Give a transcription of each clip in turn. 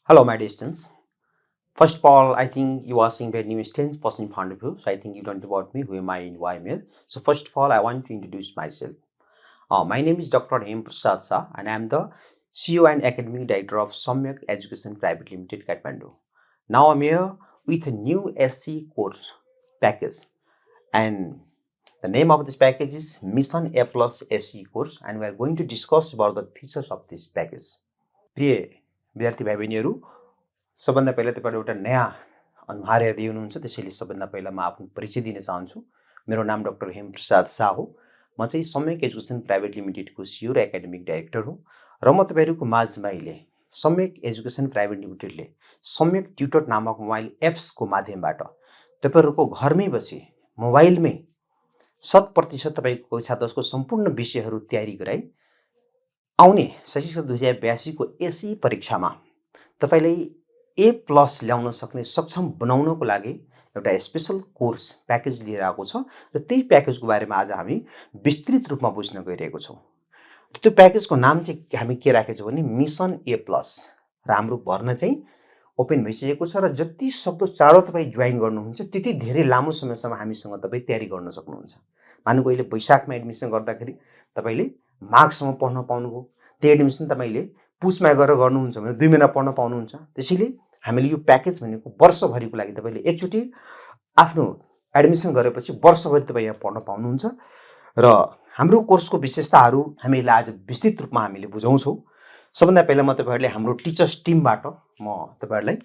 Hello, my dear students. First of all, I think you are seeing the new students first in front of you. So I think you don't know about me, who am I and why I'm here. So first of all, I want to introduce myself. My name is Dr. Hem Prasad Shah, and I'm the CEO and Academic Director of Samyak Education Private Limited, Kathmandu. Now I'm here with a new SC course package, and the name of this package is Mission A Plus SC course, and we are going to discuss about the features of this package. प्रिय विद्यार्थी भाइ बहिनीहरू, सबभन्दा पहिला तपाईहरु एउटा नयाँ अनुहार हेर्दै हुनुहुन्छ, त्यसैले सबभन्दा पहिला म आफ्नो परिचय दिन चाहन्छु। मेरो नाम डाक्टर हेम प्रसाद शाह हो। म चाहिँ सम्यक एजुकेसन प्राइभेट लिमिटेडको सिइओ र एकाडेमिक डाइरेक्टर हो र म तपाईहरुको माझमा अहिले सम्यक एजुकेसन प्राइभेट लिमिटेडले सम्यक ट्युटर नामक मोबाइल एप्सको माध्यमबाट तपाईहरुको घरमै बसी मोबाइलमै 100% तपाईको कक्षा 10 को सम्पूर्ण विषयहरू तयारी गराई आउने शैक्षिक 2082 को एसई परीक्षामा तपाईलाई ए प्लस ल्याउन सक्ने सक्षम बनाउनको लागि एउटा स्पेशल कोर्स प्याकेज लिएर आएको छ र त्यही प्याकेजको बारेमा आज हामी विस्तृत रूपमा बुझ्न गइरहेको छौं। त्यो प्याकेजको नाम चाहिँ हामी के राखेको छौं भने मिशन ए प्लस र हाम्रो भर्ना चाहिँ ओपन भइसकेको छ र जति सक्दो चाँडो तपाई जोइन गर्नुहुन्छ त्यति धेरै लामो समयसम्म हामीसँग तपाई तयारी गर्न सक्नुहुन्छ। मान्नु अहिले वैशाखमा एडमिसन गर्दाखेरि तपाईले मार्चसम्म पढ्न पाउनुभयो, त्यो एडमिसन तपाईले पुसमा गरेर गर्नुहुन्छ भने 2 महिना पढ्न पाउनुहुन्छ। त्यसैले हामीले यो प्याकेज भनेको वर्षभरिको लागि तपाईले एकचोटी आफ्नो एडमिसन गरेपछि वर्षभरि तपाई यहाँ पढ्न पाउनुहुन्छ र हाम्रो कोर्सको विशेषताहरू हामीले आज विस्तृत रूपमा हामीले बुझाउँछौं। सबभन्दा पहिला म तपाईहरुले हाम्रो टिचर्स टिमबाट म तपाईहरुलाई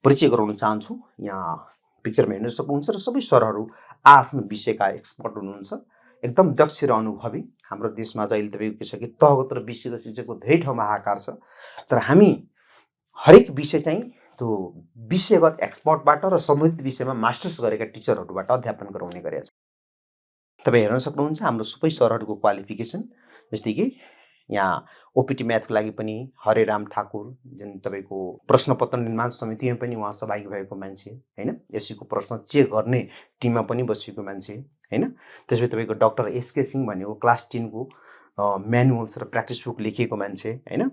परिचय गराउन चाहन्छु। यहाँ पिक्चरमा हेर्न सक्नुहुन्छ र सबै सरहरू आफ्नो विषयका एक्सपर्ट हुनुहुन्छ, एकदम दक्ष र अनुभवी। हाम्रो देशमा चाहिँ अहिले तपाईको के छ कि तहगत र विषयगत शिक्षाको धेरै ठाउँमा हाहाकार छ, तर हामी हरेक विषय चाहिँ त्यो विषयगत एक्सपर्टबाट र सम्बन्धित विषयमा मास्टर्स गरेका टिचरहरूबाट अध्यापन गराउने गरेका छौं। तपाई हेर्न सक्नुहुन्छ हाम्रो सबै सरहरूको क्वालिफिकेसन, जस्तै कि यहाँ ओपीटी म्याथको लागि पनि हरेराम ठाकुर जुन तपाईको प्रश्नपत्र निर्माण समितिमा पनि उहाँ सहभागी भएको मान्छे हैन, एससीको प्रश्न चेक गर्ने टिममा पनि बसेको मान्छे हैन। त्यसपछि तपाईको डाक्टर एसके सिंह भनेको क्लास 10 को म्यानुअल्स र प्र्याक्टिस बुक लेखेको मान्छे हैन।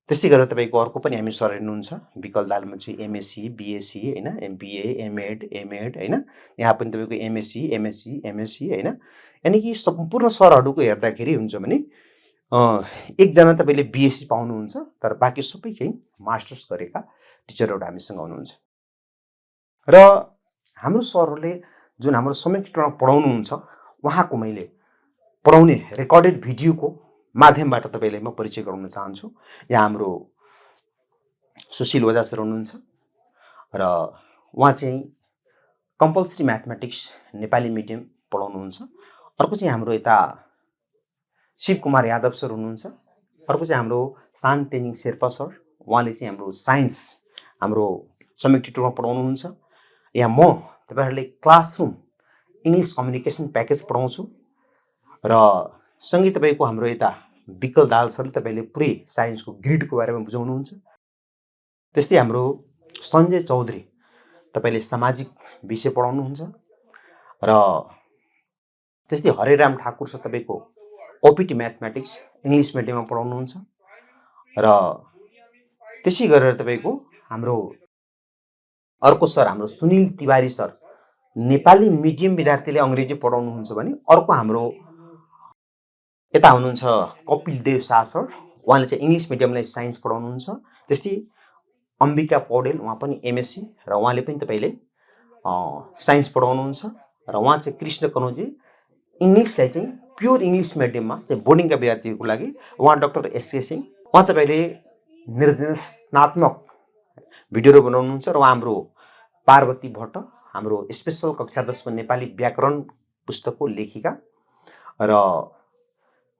त्यस्तै गरेर तपाईको अर्को पनि हामी सर हेर्नुहुन्छ विकल दालमा चाहिँ एमएससी बीएससी हैन, एमपीए एमएड हैन, यहाँ पनि तपाईको एमएससी एमएससी हैन। यानी कि सम्पूर्ण सरहरूको हेर्दाखेरि हुन्छ भने एकजना तपाईले बीएससी पाउनुहुन्छ, तर बाँकी सबै चाहिँ मास्टर्स गरेका टिचरहरू हामीसँग हुनुहुन्छ। र हाम्रो सरहरूले जुन हाम्रो सम्यक ट्युटरमा पढाउनुहुन्छ उहाँको मैले पढाउने रेकर्डेड भिडियोको माध्यमबाट तपाईलाई म परिचय गराउन चाहन्छु। यहाँ हाम्रो सुशील ओझा सर हुनुहुन्छ र उहाँ चाहिँ कम्पल्सरी म्याथमेटिक्स नेपाली मिडियम पढाउनुहुन्छ। अर्को चाहिँ हाम्रो यता शिव कुमार यादव सर हुनुहुन्छ। अर्को चाहिँ हाम्रो सान तेनिङ शेर्पा सर, उहाँले चाहिँ हाम्रो साइन्स हाम्रो सम्यक ट्युटरमा पढाउनुहुन्छ। यहाँ म तपाईहरुले क्लासरुम इंग्लिश कम्युनिकेसन प्याकेज पढाउँछु र सँगै तपाईको हाम्रो यता विकल दाल सरले तपाईले पुरै साइन्सको ग्रिडको बारेमा बुझाउनुहुन्छ। त्यस्तै हाम्रो सञ्जय चौधरी तपाईले सामाजिक विषय पढाउनुहुन्छ र त्यस्तै हरेराम ठाकुर सर तपाईको ओपीटी म्याथमेटिक्स इंग्लिश मिडियममा पढाउनुहुन्छ र त्यसै गरेर तपाईको हाम्रो अर्को सर हाम्रो सुनिल तिवारी सर नेपाली मिडियम विद्यार्थीले अंग्रेजी पढाउनुहुन्छ भने अर्को हाम्रो यता हुनुहुन्छ कपिल देव शाह सर, उहाँले चाहिँ इंग्लिश मिडियमलाई साइन्स पढाउनुहुन्छ। त्यस्तै अम्बिका पौडेल उहाँ पनि एमएससी र उहाँले पनि तपाईले साइन्स पढाउनुहुन्छ र उहाँ चाहिँ कृष्ण कनौजी इंग्लिशलाई चाहिँ प्योर इंग्लिश मिडियममा चाहिँ बोर्डिङका विद्यार्थीहरूको लागि उहाँ डाक्टर एसके सिंह उहाँ तपाईले निर्देशनात्मक भिडियोहरू बनाउनुहुन्छ र उहाँ हाम्रो पार्वती भट्ट हाम्रो स्पेशल कक्षा 10 को नेपाली व्याकरण पुस्तकको लेखिका र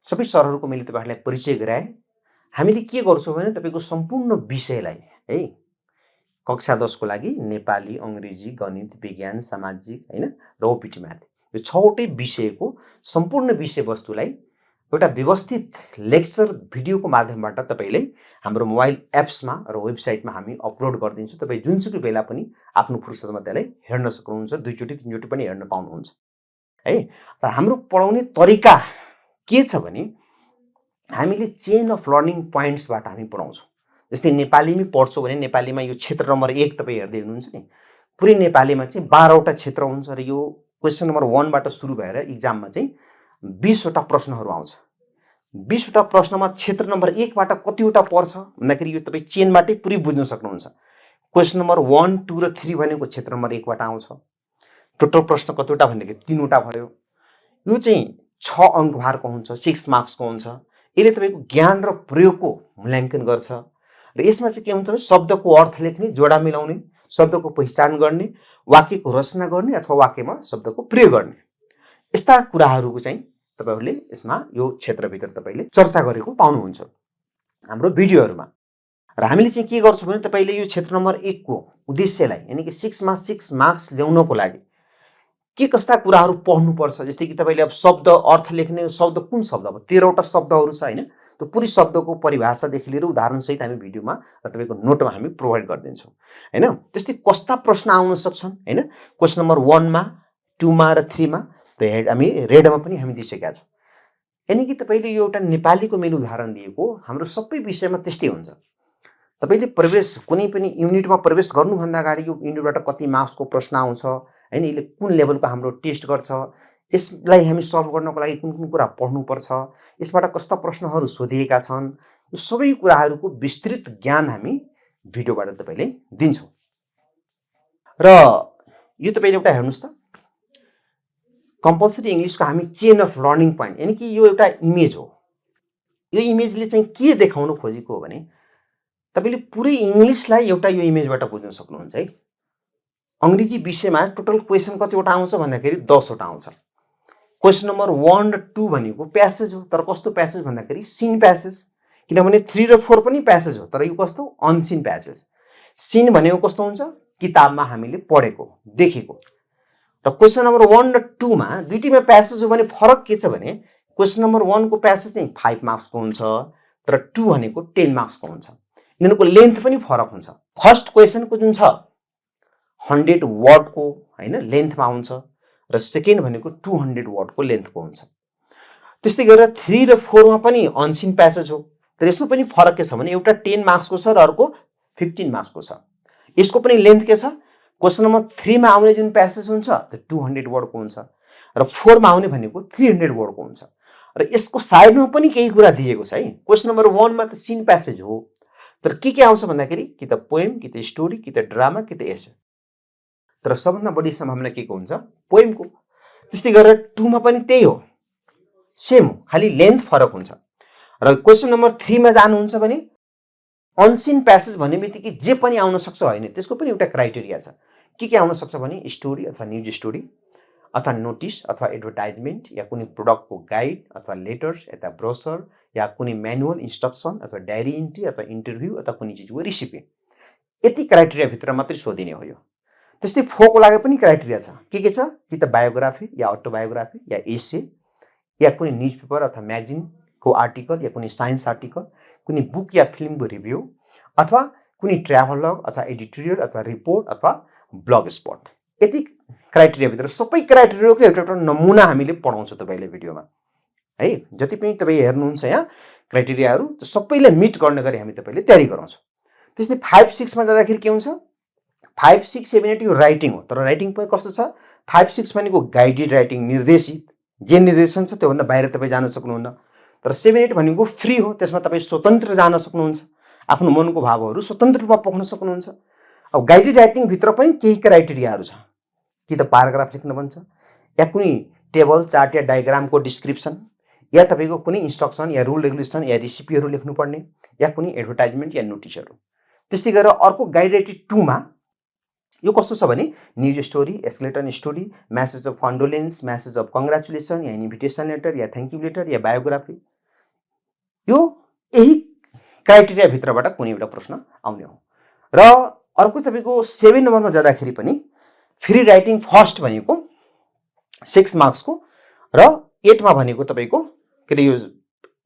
सबै सरहरूको मैले तपाईहरुलाई परिचय गराए। हामीले के गर्छौं भने तपाईको सम्पूर्ण विषयलाई है कक्षा 10 को लागि नेपाली, अंग्रेजी, गणित, विज्ञान, सामाजिक हैन र ओपीटी म्याथ यो 6वटै विषयको सम्पूर्ण विषयवस्तुलाई एउटा व्यवस्थित लेक्चर भिडियोको माध्यमबाट तपाईले हाम्रो मोबाइल एप्समा र वेबसाइटमा हामी अपलोड गर्दिन्छौं। तपाई जुनसुकै बेला पनि आफ्नो फुर्सदमा त्यसलाई हेर्न सक्नुहुन्छ, दुईचोटी तीनचोटी पनि हेर्न पाउनुहुन्छ है। र हाम्रो पढाउने तरिका के छ भने हामीले चेन अफ लर्निङ पोइन्ट्सबाट हामी पढाउँछौं। जस्तै नेपालीमै पढ्छौँ भने नेपालीमा यो क्षेत्र नम्बर 1 तपाईँ हेर्दै हुनुहुन्छ नि, पुरै नेपालीमा चाहिँ 12वटा क्षेत्र हुन्छ र यो क्वेसन नम्बर 1 बाट सुरु भएर इक्जाममा चाहिँ 20वटा प्रश्नहरू आउँछ। 20वटा प्रश्नमा क्षेत्र नम्बर 1 बाट कतिवटा पर्छ भन्दाखेरि यो तपाईँ चेनबाटै पुरै बुझ्न सक्नुहुन्छ। क्वेसन नम्बर 1, 2 र 3 भनेको क्षेत्र नम्बर 1 बाट आउँछ। टोटल प्रश्न कतिवटा भन्दाखेरि 3वटा भयो। यो चाहिँ 6 अङ्क भारको हुन्छ, 6 मार्क्सको हुन्छ। यसले तपाईँको ज्ञान र प्रयोगको मूल्याङ्कन गर्छ र यसमा चाहिँ के हुन्छ भने शब्दको अर्थ लेख्ने, जोडा मिलाउने, शब्दको पहिचान गर्ने, वाक्यको रचना गर्ने अथवा वाक्यमा शब्दको प्रयोग गर्ने, यस्ता कुराहरूको चाहिँ तपाईहरुले यसमा यो क्षेत्रभित्र तपाईले चर्चा गरेको पाउनुहुन्छ हाम्रो भिडियोहरुमा। र हामीले चाहिँ के गर्छौं भने तपाईले यो क्षेत्र नम्बर 1 को उद्देश्यलाई यानी कि 6 मा 6 मार्क्स ल्याउनको लागि के कस्ता कुराहरू पढ्नु पर्छ, जस्तै कि तपाईले अब शब्द अर्थ लेख्ने, शब्द कुन शब्द, अब 13 वटा शब्दहरू छ हैन, त्यो पुरै शब्दको परिभाषादेखि लिएर उदाहरण सहित हामी भिडियोमा र तपाईको नोटमा हामी प्रोवाइड गर्दिन्छौं हैन। त्यस्तै कस्ता प्रश्न आउन सक्छन् हैन, क्वेशन नम्बर 1 मा, 2 मा र 3 मा त्यो हामी रेडमा पनि हामी दिइसकेका छौं। यानी कि तपाईले यो एउटा नेपालीको मैले उदाहरण दिएको, हाम्रो सबै विषयमा त्यस्तै हुन्छ। तपाईले प्रवेश कुनै पनि युनिटमा प्रवेश गर्नुभन्दा अगाडि यो युनिटबाट कति मार्क्सको प्रश्न आउँछ हैन, यसले कुन लेभलको हाम्रो टेस्ट गर्छ, यसलाई हामी सल्भ गर्नको लागि कुन कुन कुरा पढ्नु पर्छ, यसबाट कस्ता प्रश्नहरू सोधिएका छन्, यो सबै कुराहरूको विस्तृत ज्ञान हामी भिडियोबाट तपाईले दिन्छौं। र यो तपाईले एउटा हेर्नुस् त, कम्पल्सरी इंग्लिशको हामी चेन अफ लर्निङ पोइन्ट यानी कि यो एउटा इमेज हो। यो इमेजले चाहिँ के देखाउन खोजेको हो भने तपाईले पुरै इंग्लिशलाई एउटा यो इमेजबाट बुझ्न सक्नुहुन्छ है। अंग्रेजी विषयमा टोटल क्वेशन कतिवटा आउँछ भन्दाखेरि 10 वटा आउँछ। क्वेशन नम्बर 1 र 2 भनेको प्यासेज हो, तर कस्तो प्यासेज भन्दाखेरि सीन प्यासेज, किनभने 3 र 4 पनि प्यासेज हो, तर यो कस्तो अनसीन प्यासेज। सीन भनेको कस्तो हुन्छ, किताबमा हामीले पढेको देखेको। र क्वेशन नम्बर 1 र 2 मा दुईटैमा प्यासेज हो भने फरक के छ भने क्वेशन नम्बर 1 को प्यासेज चाहिँ 5 मार्क्स को हुन्छ, तर 2 भनेको 10 मार्क्स को हुन्छ। यिनीहरुको लेन्थ पनि फरक हुन्छ। फर्स्ट क्वेशन को जुन छ 100 वर्ड को हैन लेन्थमा हुन्छ र सेकेन्ड भनेको 200 वर्ड को लेन्थ को हुन्छ। त्यस्तै गरेर 3 र 4 मा पनि अनसीन प्यासेज हो, तर यसको पनि फरक के छ भने एउटा 10 मार्क्स को छ र अर्को 15 मार्क्स को छ। यसको पनि लेन्थ के छ, क्वेशन नम्बर 3 मा आउने जुन प्यासेज हुन्छ त्यो 200 वर्ड को हुन्छ र 4 मा आउने भनेको 300 वर्ड को हुन्छ। र यसको साइडमा पनि केही कुरा दिएको छ है। क्वेशन नम्बर 1 मा त सीन प्यासेज हो, तर के आउँछ भन्दाखेरि कि त पोएम, कि त स्टोरी, कि त ड्रामा, कि त एसे, तर सबभन्दा बढी सम्भावना के को हुन्छ, पोएम को। त्यस्तै गरेर 2 मा पनि त्यही हो, सेम हो, खाली लेन्थ फरक हुन्छ। र क्वेशन नम्बर 3 मा जानुहुन्छ भने अनसीन प्यासेज भन्नेबित्तिकै जे पनि आउन सक्छ हैन, त्यसको पनि एउटा क्राइटेरिया छ। के आउन सक्छ भने स्टोरी अथवा न्यूज स्टोरी अथवा नोटिस अथवा एडभर्टाइजमेन्ट या कुनै प्रोडक्टको गाइड अथवा लेटर्स अथवा ब्रोशर या कुनै म्यानुअल इन्स्ट्रक्सन अथवा डायरी एन्ट्री अथवा इन्टरभ्यु अथवा कुनै चीजको रेसिपी, यति क्राइटेरिया भित्र मात्रै सोधिने हो यो। त्यस्तै 4 को लागि पनि क्राइटेरिया छ। के छ, कि त बायोग्राफी या अटोबायोग्राफी या एसे या कुनै न्यूजपेपर अथवा म्यागजिन को आर्टिकल या कुनै साइन्स आर्टिकल, कुनै बुक या फिल्मको रिभ्यू अथवा कुनै ट्राभल लग अथवा एडिटोरियल अथवा रिपोर्ट अथवा ब्लग स्पट, यति क्राइटेरिया भित्र सबै क्राइटेरियाको एउटा नमुना हामीले पढाउँछौं तपाईले भिडियोमा है। जति पनि तपाई हेर्नुहुन्छ यहाँ क्राइटेरियाहरु त्यो सबैलाई मिट गर्ने गरी हामी तपाईले तयारी गराउँछौं। त्यसैले 5 6 मा जाँदाखेरि के हुन्छ, 5 6 7 8 यो राइटिङ हो, तर राइटिङ पनि कस्तो छ, 5 6 भनेको गाइडेड राइटिङ, निर्देशित, जे निर्देशन छ त्यो भन्दा बाहिर तपाई जान सक्नुहुन्न। तर 7 8 भनेको फ्री हो, त्यसमा तपाई स्वतन्त्र जान सक्नुहुन्छ, आफ्नो मनको भावहरु स्वतन्त्र रूपमा पोख्न सक्नुहुन्छ। अब गाइडेड राइटिङ भित्र पनि केही क्राइटेरियाहरु छ, कि त प्याराग्राफ लेख्न भन्छ या कुनै टेबल चार्ट या डायग्रामको डिस्क्रिप्सन या तपाईको कुनै इन्स्ट्रक्सन या रुल रेगुलेसन या रेसिपीहरु लेख्नु पर्ने या कुनै एडभर्टाइजमेन्ट या नोटिसहरु। त्यस्तै गरेर अर्को गाइडेड 2 मा यो कस्तो छ भने news story, skeleton story, message of condolence, message of congratulation या इन्भिटेसन लेटर या थ्यांक यू लेटर या बायोग्राफी, यो यही क्राइटेरिया भित्रबाट कुनै एउटा प्रश्न आउने हो। र अर्को तपाईको 7 नम्बरमा जाँदाखेरि पनि फ्री राइटिङ फर्स्ट भनेको 6 मार्क्स को र 8 मा भनेको तपाईको के रे यो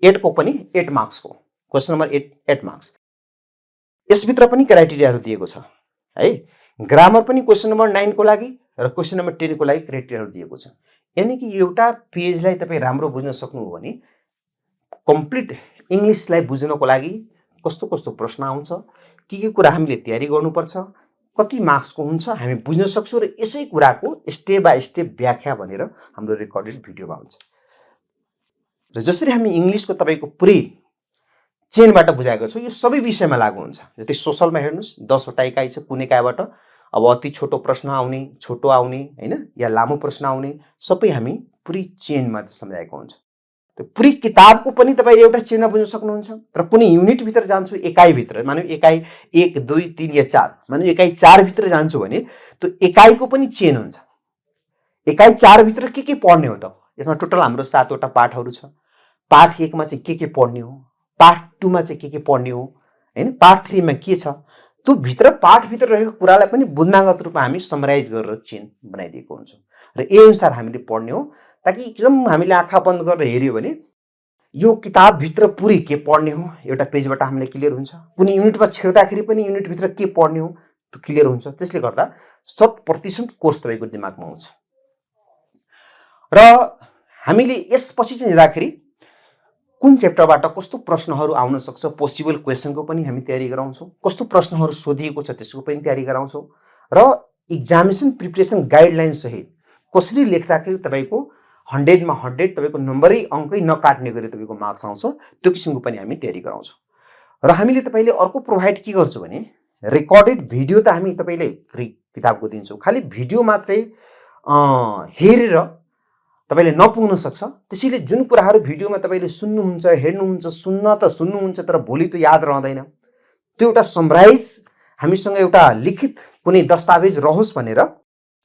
8 को पनि 8 मार्क्स को, क्वेशन नम्बर 8 मार्क्स। यस भित्र पनि क्राइटेरियाहरु दिएको छ है। ग्रामर पनि क्वेशन नम्बर 9 को लागि र क्वेशन नम्बर 10 को लागि क्राइटेरियाहरु दिएको छ। यानी कि एउटा पेजलाई तपाई राम्रो बुझ्न सक्नु हो भने कम्प्लिट इंग्लिशलाई बुझ्नको लागि कस्तो कस्तो प्रश्न आउँछ, के कुरा हामीले तयारी गर्नुपर्छ, कति मार्क्सको हुन्छ हामी बुझ्न सक्छौँ र यसै कुराको स्टेप बाई स्टेप व्याख्या भनेर हाम्रो रेकर्डेड भिडियोमा हुन्छ। र जसरी हामी इङ्ग्लिसको तपाईँको पुरै चेनबाट बुझाएको छौँ, यो सबै विषयमा लागू हुन्छ। जस्तै सोसलमा हेर्नुहोस् 10 वटा इकाइ छ, कुन इकाइबाट अब अति छोटो प्रश्न आउने, छोटो आउने हैन, या लामो प्रश्न आउने, सबै हामी पुरै चेनमा सम्झाएको हुन्छ। त्यो पुरै किताबको पनि तपाईले एउटा चेनमा बुझ्न सक्नुहुन्छ। तर कुनै युनिट भित्र जान्छु, एकाइ भित्र, मानौ एकाइ 1 2 3 या 4, मानौ एकाइ 4 भित्र जान्छु भने त्यो एकाइको पनि चेन हुन्छ। एकाइ 4 भित्र के पढ्ने हो त? यसमा टोटल हाम्रो 7 वटा पाठहरू छ। पाठ 1 मा चाहिँ के पढ्ने हो, पाठ 2 मा चाहिँ के पढ्ने हो हैन, पाठ 3 मा के छ, त्यो भित्र पाठ भित्र रहेको कुरालाई पनि बुझ्नागत रूपमा हामी समराइज गरेर चेन बनाइदिएको हुन्छौँ र यही अनुसार हामीले पढ्ने हो, ताकि एकदम हामीले आँखा बन्द गरेर हेर्यो भने यो किताब भित्र पुरै के पढ्ने हो एउटा पेजबाट हामीले क्लियर हुन्छ। कुनै युनिटमा छिर्दाखेरि पनि युनिट भित्र के पढ्ने हो त्यो क्लियर हुन्छ। त्यसले गर्दा 100% कोर्स तपाईको दिमागमा आउँछ। र हामीले यसपछि चाहिँ हेर्दाखेरि कुन च्याप्टरबाट कस्तो प्रश्नहरू आउन सक्छ, पोसिबल क्वेशनको पनि हामी तयारी गराउँछौँ, कस्तो प्रश्नहरू सोधिएको छ त्यसको पनि तयारी गराउँछौँ र एक्जामिनेसन प्रिपरेसन गाइडलाइन सहित कसरी लेख्दाखेरि तपाईको 100 मा 100 तपाईको नम्बरै अंकै नकाट्ने गरी तपाईको मार्क्स आउँछ, त्यो किसिमको पनि हामी तयारी गराउँछौँ। र हामीले तपाईले अर्को प्रोभाइड के गर्छौँ भने रेकर्डेड भिडियो त हामी तपाईले फ्री किताबको दिन्छौँ, खाली भिडियो मात्रै हेरेर तपाईले नपुग्न सक्छ। त्यसैले जुन कुराहरू भिडियोमा तपाईले सुन्नुहुन्छ, हेर्नुहुन्छ, सुन्नुहुन्छ तर भोलि त्यो याद रहँदैन, त्यो एउटा समराइज हामीसँग एउटा लिखित कुनै दस्तावेज रहोस् भनेर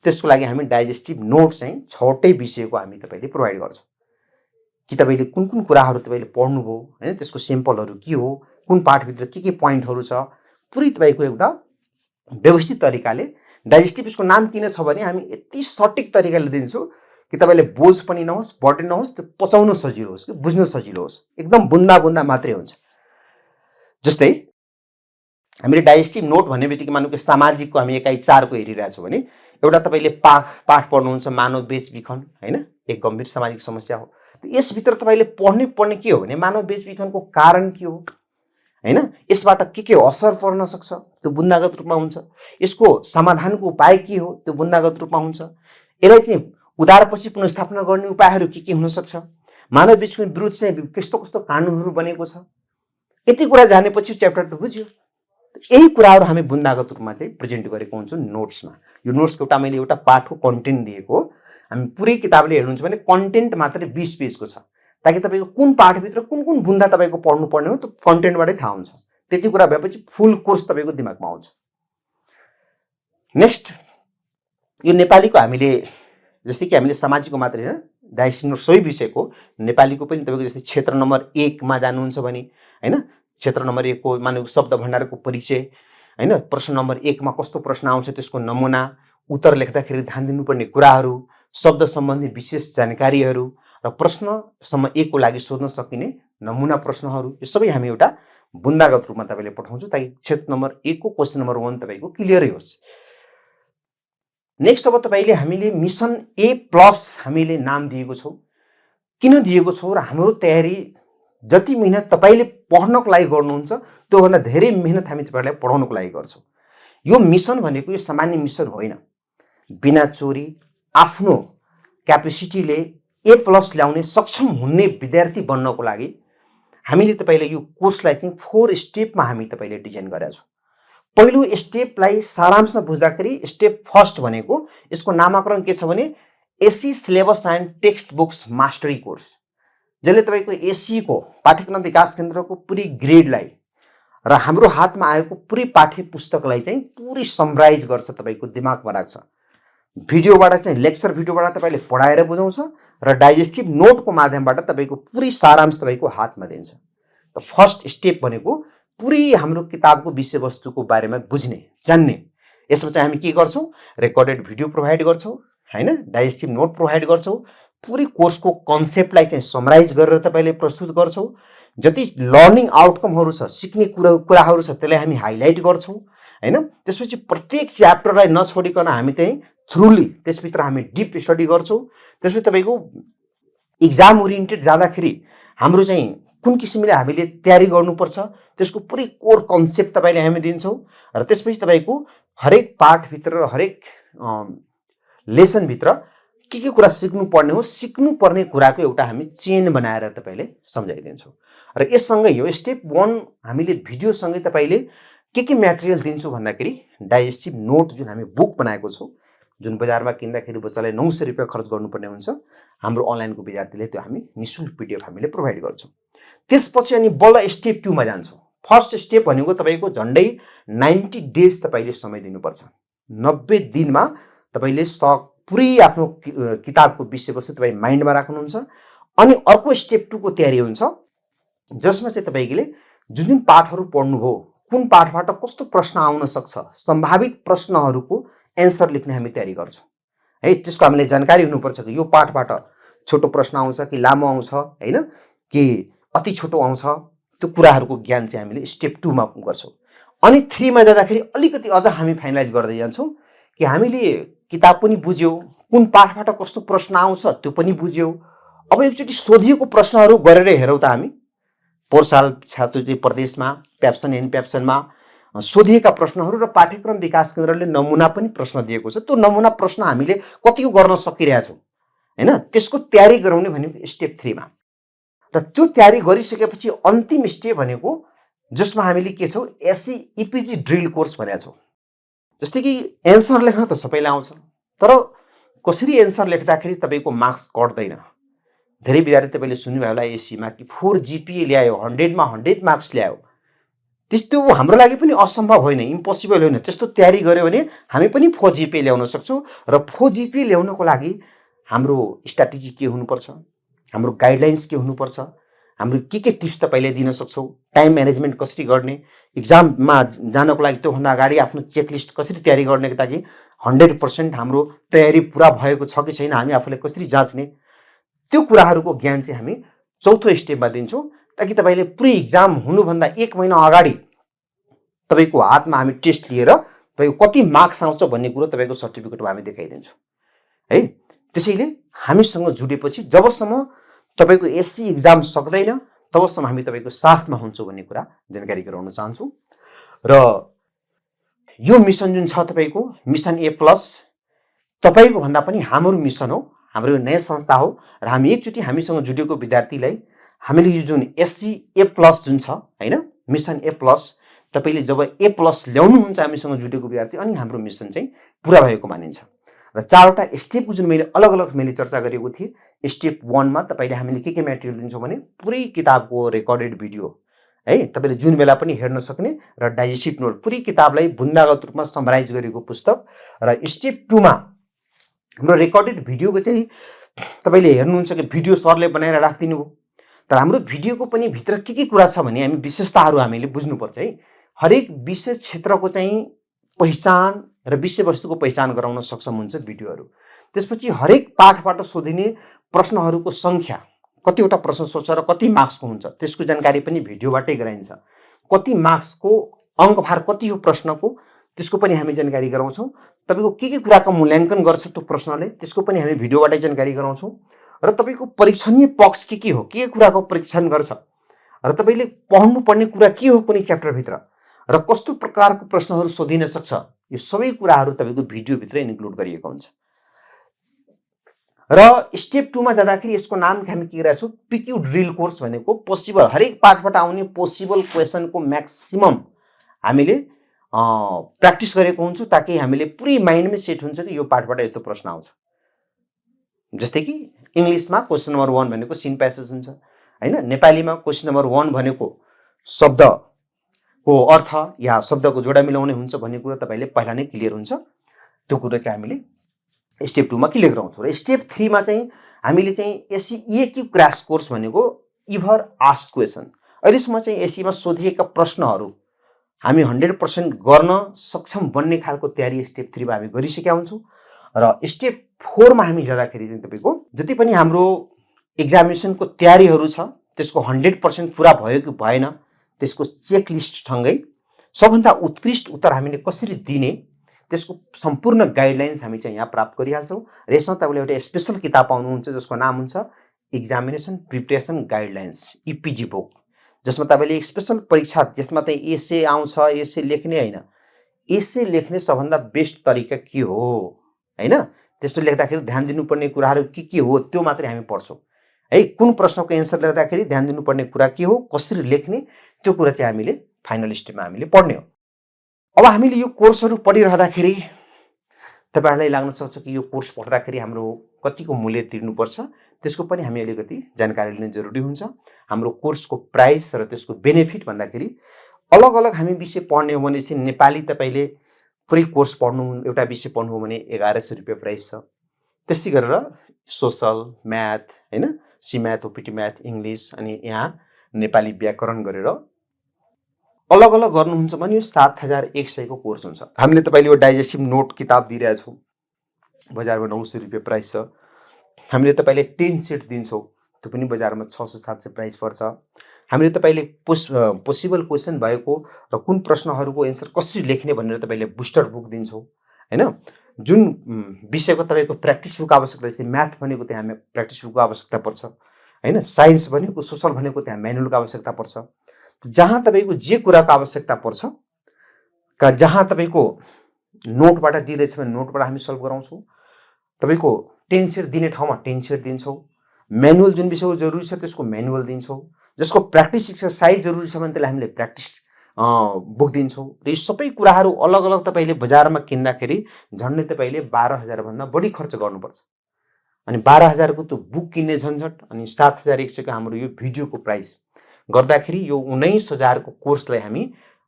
त्यसको लागि हामी डाइजेस्टिभ नोट चाहिँ 6वटै विषयको हामी तपाईले प्रोभाइड गर्छौँ कि तपाईले कुन कुन कुराहरू तपाईले पढ्नुभयो हैन, त्यसको स्याम्पलहरू के हो, कुन पाठभित्र के पोइन्टहरू छ, पुरै तपाईको एउटा व्यवस्थित तरिकाले। डाइजेस्टिभ यसको नाम किन छ भने हामी यति सटिक तरिकाले दिन्छौँ कि तपाईले बोझ पनि नहोस्, बर्डन नहोस्, त्यो पचाउन सजिलो होस्, कि बुझ्न सजिलो होस्, एकदम बुन्दा बुन्दा मात्रै हुन्छ। जस्तै हामीले डाइजेस्टिभ नोट भन्ने बित्तिकै मानौ कि सामाजिकको हामी एकाइ 4 को हेरिरहेछौँ भने एउटा तपाईले पाठ पढ्नुहुन्छ मानव बेचबिखन हैन, एक गम्भीर सामाजिक समस्या हो। यस भित्र तपाईले पढ्ने के हो भने मानव बेचबिखनको कारण के हो हैन, यसबाट के असर पर्न सक्छ त्यो बुन्दागत रूपमा हुन्छ, यसको समाधानको उपाय के हो त्यो बुन्दागत रूपमा हुन्छ, यसलाई चाहिँ उधारपछि पुनर्स्थापना गर्ने उपायहरू के हुन सक्छ, मानव बेचबिखन विरुद्ध चाहिँ कस्तो कस्तो कानुनहरू बनेको छ, यति कुरा जानेपछि च्याप्टर त बुझ्यो। यही कुराहरू हामी बुन्दागत रूपमा चाहिँ प्रेजेन्ट गरेको हुन्छौँ नोट्समा। यो नोट्सको एउटा मैले एउटा पाठको कन्टेन्ट दिएको हो, हामी पुरै किताबले हेर्नुहुन्छ भने कन्टेन्ट मात्रै 20 पेजको छ, ताकि तपाईको कुन पाठभित्र कुन कुन बुन्दा तपाईको पढ्नुपर्ने हो त्यो कन्टेन्टबाटै थाहा हुन्छ। त्यति कुरा भएपछि फुल कोर्स तपाईको दिमागमा आउँछ। नेक्स्ट यो नेपालीको हामीले जस्तै कि हामीले सामाजिकको मात्रै हैन, डाइजेस्टिभ सबै विषयको नेपालीको पनि तपाईको जस्तै क्षेत्र नम्बर 1 मा जानुहुन्छ भने हैन, क्षेत्र नम्बर 1 को मानव शब्द भण्डारको परिचय हैन, प्रश्न नम्बर 1 मा कस्तो प्रश्न आउँछ त्यसको नमुना, उत्तर लेख्दाखेरि ध्यान दिनुपर्ने कुराहरू, शब्द सम्बन्धी विशेष जानकारीहरू र प्रश्नसम्म 1 को लागि सोध्न सकिने नमुना प्रश्नहरू, यो सबै हामी एउटा बुन्दागत रूपमा तपाईले पठाउँछौँ ताकि क्षेत्र नम्बर 1 को क्वेशन नम्बर 1 तपाईको क्लियरै होस्। नेक्स्ट अब तपाईले हामीले मिसन A+ हामीले नाम दिएको छौँ। किन दिएको छौँ र हाम्रो तयारी जति मेहनत तपाईले पढ्नको लागि गर्नुहुन्छ त्यो भन्दा धेरै मेहनत हामी तपाईलाई पढाउनको लागि गर्छौँ। यो मिसन भनेको यो सामान्य मिसन होइन। बिना चोरी आफ्नो क्यापेसिटीले A+ ल्याउने सक्षम हुने विद्यार्थी बन्नको लागि हामीले तपाईले यो कोर्सलाई चाहिँ 4 स्टेपमा हामी तपाईले डिजाइन गरेका छौँ। पहिलो स्टेपलाई सारांशमा बुझ्दाखेरि स्टेप फर्स्ट भनेको यसको नामकरण के छ भने AC syllabus and text books mastery course, जसले तपाईको एसी को पाठ्यक्रम विकास केन्द्रको पुरै ग्रेडलाई र हाम्रो हातमा आएको पुरै पाठ्य पुस्तकलाई चाहिँ पुरै समराइज गर्छ, तपाईको दिमागमा राख्छ। भिडियोबाट चाहिँ लेक्चर भिडियोबाट तपाईले पढाएर बुझाउँछ र डाइजेस्टिभ नोटको माध्यमबाट तपाईको पुरै सारांश तपाईको हातमा दिन्छ। त फर्स्ट स्टेप भनेको पुरै हाम्रो किताबको विषयवस्तुको बारेमा बुझ्ने, जान्ने। यसमा चाहिँ हामी के गर्छौँ, रेकर्डेड भिडियो प्रोभाइड गर्छौँ हैन, डाइजेस्टिभ नोट प्रोभाइड गर्छौँ, पुरै कोर्सको कन्सेप्टलाई चाहिँ समराइज गरेर तपाईले प्रस्तुत गर्छौँ, जति लर्निङ आउटकमहरू छ, सिक्ने कुराहरू छ त्यसलाई हामी हाइलाइट गर्छौँ हैन। त्यसपछि प्रत्येक च्याप्टरलाई नछोडिकन हामी चाहिँ थ्रुली त्यसभित्र हामी डिप स्टडी गर्छौँ। त्यसपछि तपाईको एक्जाम ओरिएन्टेड जाँदाखेरि हाम्रो चाहिँ कुन किसिमले हामीले तयारी गर्नुपर्छ त्यसको पुरै कोर कन्सेप्ट तपाईले हामी दिन्छौँ र त्यसपछि तपाईको हरेक पाठभित्र र हरेक लेसनभित्र के कुरा सिक्नुपर्ने हो सिक्नुपर्ने कुराको एउटा हामी चेन बनाएर तपाईले सम्झाइदिन्छौँ र यससँगै यो स्टेप 1 हामीले भिडियोसँगै तपाईले के म्याटेरियल दिन्छौँ भन्दाखेरि डाइजेस्टिभ नोट जुन हामी बुक बनाएको छौँ जुन बजारमा किन्दाखेरि बच्चालाई 900 रुपैयाँ खर्च गर्नुपर्ने हुन्छ हाम्रो अनलाइनको विद्यार्थीले त्यो हामी निशुल्क पीडीएफ हामीले प्रोभाइड गर्छौँ त्यसपछि अनि बल्ल स्टेप 2 मा जान्छौँ फर्स्ट स्टेप भनेको तपाईको झन्डै 90 डेज तपाईले समय दिनुपर्छ 90 दिनमा तपाईले पुरै आफ्नो किताबको विषयवस्तु तपाई माइन्डमा राख्नुहुन्छ अनि अर्को स्टेप 2 को तयारी हुन्छ जसमा चाहिँ तपाईले जुन पाठहरू पढ्नुभयो कुन पाठबाट कस्तो प्रश्न आउन सक्छ सम्भावित प्रश्नहरूको एन्सर लेख्ने हामी तयारी गर्छौं है त्यसको हामीले जानकारी हुनुपर्छ कि यो पाठबाट छोटो प्रश्न आउँछ कि लामो आउँछ हैन कि अति छोटो आउँछ त्यो कुराहरूको ज्ञान चाहिँ हामीले स्टेप 2 मा गर्छौं अनि 3 मा जाँदाखेरि अलिकति अझ हामी फाइनलाइज गर्दै जान्छौं कि हामीले किताब पनि बुझ्यौ कुन पाठबाट कस्तो प्रश्न आउँछ त्यो पनि बुझ्यौ अब एकचोटी सोधिएको प्रश्नहरू गरेर हेरौँ त हामी पोहोर साल छात्रवृत्ति प्रदेशमा प्याप्सन एन्ड प्याप्सनमा सोधिएका प्रश्नहरू र पाठ्यक्रम विकास केन्द्रले नमुना पनि प्रश्न दिएको छ त्यो नमुना प्रश्न हामीले कतिको गर्न सकिरहेका छौं हैन त्यसको तयारी गराउने भनेको स्टेप 3 मा र त्यो तयारी गरिसकेपछि अन्तिम स्टेप भनेको जसमा हामीले के छौं एससी ईपीजी ड्रिल कोर्स भनेका छौं जस्तै कि एन्सर लेख्न त सबैलाई आउँछ तर कसरी एन्सर लेख्दाखेरि तपाईको मार्क्स कट्दैन धेरै विद्यार्थी तपाईले सुन्नुभयो होला एससी मा कि 4 जीपीए ल्यायो 100 मा 100 मार्क्स ल्यायो त्यस्तो हाम्रो लागि पनि असम्भव होइन इम्पोसिबल होइन त्यस्तो तयारी गर्यो भने हामी पनि 4 जीपीए ल्याउन सक्छौं र 4 जीपीए ल्याउनको लागि हाम्रो स्ट्र्याटेजी के हुनुपर्छ हाम्रो गाइडलाइन्स के हुनुपर्छ हाम्रो के टिप्स तपाईले दिन सक्छौ टाइम म्यानेजमेन्ट कसरी गर्ने एक्जाममा जानको लागि त्यो भन्दा अगाडि आफ्नो चेकलिस्ट कसरी तयारी गर्ने ताकि 100% हाम्रो तयारी पूरा भएको छ कि छैन हामी आफूलाई कसरी जाँच्ने त्यो कुराहरूको ज्ञान चाहिँ हामी चौथो स्टेपमा दिन्छौं ताकि तपाईले पुरै एक्जाम हुनु भन्दा 1 महिना अगाडि तपाईको हातमा हामी टेस्ट लिएर तपाईको कति मार्क्स आउँछ भन्ने कुरा तपाईको सर्टिफिकेटमा हामी देखाइदिन्छौं है त्यसैले हामीसँग जुडेपछि जबसम्म तपाईको एससी एक्जाम सक्दैन तबसम्म हामी तपाईको साथमा हुन्छौं भन्ने कुरा जानकारी गराउन चाहन्छु र यो मिसन जुन छ तपाईको मिसन ए प्लस तपाईको भन्दा पनि हाम्रो मिसन हो हाम्रो नयाँ संस्था हो र हामी एकचोटी हामीसँग जुडेको विद्यार्थीलाई हामीले यो जुन एससी ए प्लस जुन छ हैन मिसन ए प्लस तपाईले जब ए प्लस ल्याउनु हुन्छ हामीसँग जुडेको विद्यार्थी अनि हाम्रो मिसन चाहिँ पूरा भएको मानिन्छ र चारवटा स्टेपको जुन मैले अलग अलग मैले चर्चा गरेको थिए स्टेप 1 मा तपाईले हामीले के मेटेरियल दिन्छौं भने पुरै किताबको रेकर्डेड भिडियो है तपाईले जुन बेला पनि हेर्न सक्ने र डाइजेस्टिभ नोट पुरै किताबलाई बुन्दागत रूपमा समराइज गरेको पुस्तक र स्टेप 2 मा हाम्रो रेकर्डेड भिडियोको चाहिँ तपाईले हेर्नुहुन्छ कि भिडियो सरले बनाएर राख्दिनु हो तर हाम्रो भिडियोको पनि भित्र के कुरा छ भने हामी विशेषताहरू हामीले बुझ्नुपर्छ है हरेक विषय क्षेत्रको चाहिँ पहिचान र विषयवस्तुको पहिचान गराउन सक्षम हुन्छ भिडियोहरू त्यसपछि हरेक पाठबाट सोधिने प्रश्नहरूको संख्या कतिवटा प्रश्न सोध्छ र कति मार्क्सको हुन्छ त्यसको जानकारी पनि भिडियोबाटै गराइन्छ कति मार्क्सको अंकभार कति हो प्रश्नको त्यसको पनि हामी जानकारी गराउँछौं तपाईको के कुराको मूल्याङ्कन गर्छ त्यो प्रश्नले त्यसको पनि हामी भिडियोबाटै जानकारी गराउँछौं र तपाईको परीक्षणीय पक्ष के हो के कुराको परीक्षण गर्छ र तपाईले पढ्नु पर्ने कुरा के हो कुनै च्याप्टर भित्र र कस्तो प्रकारको प्रश्नहरू सोधिन सक्छ यो सबै कुराहरू तपाईको भिडियो भित्र इन्क्लुड गरिएको हुन्छ र स्टेप 2 मा जाँदाखेरि यसको नाम हामी के गरेका छौं पीक्यू ड्रिल कोर्स भनेको पोसिबल हरेक पाठबाट आउने पोसिबल क्वेशनको म्याक्सिमम हामीले प्र्याक्टिस गरेको हुन्छौं ताकि हामीले पुरै माइन्डमै सेट हुन्छ कि यो पाठबाट यस्तो प्रश्न आउँछ जस्तै कि इंग्लिशमा क्वेशन नम्बर 1 भनेको सिन प्यासेज हुन्छ हैन नेपालीमा क्वेशन नम्बर 1 भनेको शब्दको अर्थ या शब्दको जोडा मिलाउने हुन्छ भन्ने कुरा तपाईले पहिला नै क्लियर हुन्छ त्यो कुरा चाहिँ हामीले स्टेप 2 मा क्लियर गराउँछौं र स्टेप 3 मा चाहिँ हामीले चाहिँ एसईक्यू क्रैश कोर्स भनेको इभर आस्क्ड क्वेशन अहिलेसम्म चाहिँ एसई मा सोधिएका प्रश्नहरू हामी 100% गर्न सक्षम बन्ने खालको तयारी स्टेप 3 मा हामी गरिसकेका हुन्छौं र स्टेप 4 मा हामी जाँदाखेरि चाहिँ तपाईको जति पनि हाम्रो एक्जामिनेसनको तयारीहरू छ त्यसको 100% पूरा भयो कि भएन त्यसको चेक लिस्ट सँगै सबभन्दा उत्कृष्ट उत्तर हामीले कसरी दिने त्यसको सम्पूर्ण गाइडलाइन्स हामी चाहिँ यहाँ प्राप्त गरिहाल्छौं र यसमा तपाईले एउटा स्पेशल किताब पाउनुहुन्छ जसको नाम हुन्छ examination preparation guidelines EPG book, जसमा तपाईँले स्पेसल परीक्षा जसमा चाहिँ एसे आउँछ, एसे लेख्ने होइन, एसे लेख्ने सबभन्दा बेस्ट तरिका के हो होइन, त्यसो लेख्दाखेरि ध्यान दिनुपर्ने कुराहरू के हो त्यो मात्रै हामी पढ्छौँ है। कुन प्रश्नको एन्सर लेख्दाखेरि ध्यान दिनुपर्ने कुरा के हो, कसरी लेख्ने, त्यो कुरा चाहिँ हामीले फाइनल स्टेपमा हामीले पढ्ने हो। अब हामीले यो कोर्सहरू पढिरहँदाखेरि तपाईँहरूलाई लाग्न सक्छ कि यो कोर्स पढ्दाखेरि हाम्रो कतिको मूल्य तिर्नुपर्छ, त्यसको पनि हामी अलिकति जानकारी लिनु जरुरी हुन्छ। हाम्रो कोर्सको प्राइस र त्यसको बेनिफिट भन्दाखेरि अलग अलग हामी विषय पढ्ने हो भने चाहिँ नेपाली तपाईँले पुरै कोर्स पढ्नु, एउटा विषय पढ्नु हो भने 1100 रुपियाँ प्राइस छ। त्यस्तै गरेर सोसल, म्याथ होइन, C math, opt math, English अनि यहाँ नेपाली व्याकरण गरेर अलग अलग गर्नुहुन्छ भने यो 7100 को कोर्स हुन्छ। हामीले तपाईँले यो डाइजेस्टिभ नोट किताब दिइरहेछौँ, बजारमा 900 रुपियाँ प्राइस छ। हामीले तपाईँले 10 सेट दिन्छौँ, त्यो पनि बजारमा 600-700 प्राइस पर्छ। हामीले तपाईँले पोसिबल क्वेसन भएको र कुन प्रश्नहरूको एन्सर कसरी लेख्ने भनेर तपाईँले बुस्टर बुक दिन्छौँ होइन। जुन विषयको तपाईँको प्र्याक्टिस बुक आवश्यकता, जस्तै म्याथ भनेको त्यहाँ प्र्याक्टिस बुकको आवश्यकता पर्छ होइन, साइन्स भनेको, सोसल भनेको त्यहाँ म्यानुअलको आवश्यकता पर्छ। जहाँ तपाईँको जे कुराको आवश्यकता पर्छ, जहाँ तपाईँको नोटबाट दिइरहेछ भने नोटबाट हामी सल्भ गराउँछौँ। तपाईँको 10 सेट दिने ठाउँमा 10 सेट दिन्छौँ। म्यानुअल जुन विषयको जरुरी छ त्यसको म्यानुअल दिन्छौँ। जसको प्र्याक्टिस एक्सर्साइज जरुरी छ भने त्यसलाई हामीले प्र्याक्टिस बुक दिन्छौँ। र यो सबै कुराहरू अलग अलग तपाईँले बजारमा किन्दाखेरि झन्डै तपाईँले 12,000 भन्दा बढी खर्च गर्नुपर्छ। अनि 12,000 को त्यो बुक किन्ने झन्झट अनि 7,100 को हाम्रो यो भिडियोको प्राइस गर्दाखेरि यो 19,000 को कोर्सलाई हामी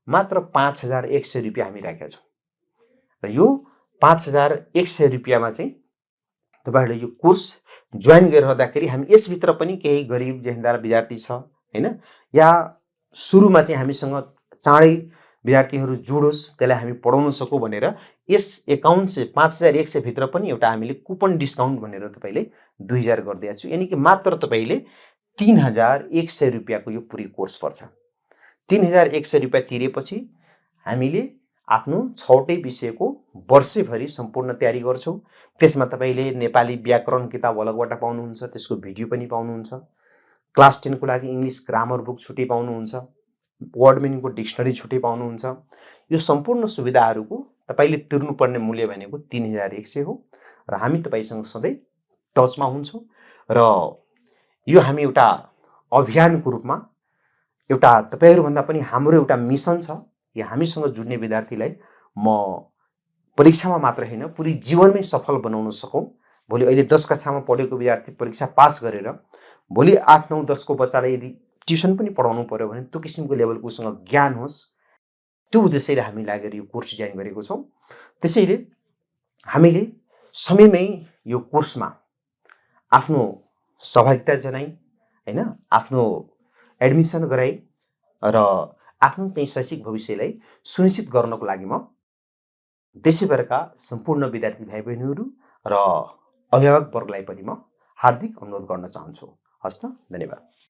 मात्र 5,100 रुपियाँ हामी राखेका छौँ। र यो 5,100 रुपियाँमा चाहिँ तपाईँहरूले यो कोर्स जोइन गरिरहँदाखेरि हामी यसभित्र पनि केही गरिब जेहेन्दार विद्यार्थी छ होइन, या सुरुमा चाहिँ हामीसँग चाँडै विद्यार्थीहरू जोडोस्, त्यसलाई हामी पढाउन सकौँ भनेर यस एकाउन्ट चाहिँ 5,100 भित्र पनि एउटा हामीले कुपन डिस्काउन्ट भनेर तपाईँले 2,000 गरिदिएको छु। यानि कि मात्र तपाईँले 3,100 रुपियाँको यो पुरै कोर्स पर्छ। 3,100 रुपियाँ तिरेपछि हामीले आफ्नो 6वटै विषयको वर्षैभरि सम्पूर्ण तयारी गर्छौँ। त्यसमा तपाईँले नेपाली व्याकरण किताब अलगबाट पाउनुहुन्छ, त्यसको भिडियो पनि पाउनुहुन्छ। क्लास 10 को लागि इङ्ग्लिस ग्रामर बुक छुट्टै पाउनुहुन्छ, वर्ड मिनिङको डिक्सनरी छुट्टै पाउनुहुन्छ। यो सम्पूर्ण सुविधाहरूको तपाईँले तिर्नुपर्ने मूल्य भनेको 3,100 हो र हामी तपाईँसँग सधैँ टचमा हुन्छौँ। र यो हामी एउटा अभियानको रूपमा एउटा तपाईँहरूभन्दा पनि हाम्रो एउटा मिसन छ, या हामीसँग जुड्ने विद्यार्थीलाई म परीक्षामा मात्र होइन पुरै जीवनमै सफल बनाउन सकौँ। भोलि अहिले 10 कक्षामा पढेको विद्यार्थी परीक्षा पास गरेर भोलि 8, 9, 10 को बच्चालाई यदि ट्युसन पनि पढाउनु पर्यो भने त्यो किसिमको लेभलको उसँग ज्ञान होस्, त्यो उद्देश्यले हामी लागेर यो कोर्स डिजाइन गरेको छौँ। त्यसैले हामीले समयमै यो कोर्समा आफ्नो सहभागिता जनाई होइन, आफ्नो एडमिसन गराई र आफ्नो चाहिँ शैक्षिक भविष्यलाई सुनिश्चित गर्नको लागि म देशैभरका सम्पूर्ण विद्यार्थी भाइ बहिनीहरू र अभिभावक वर्गलाई पनि म हार्दिक अनुरोध गर्न चाहन्छु। हस् त, धन्यवाद।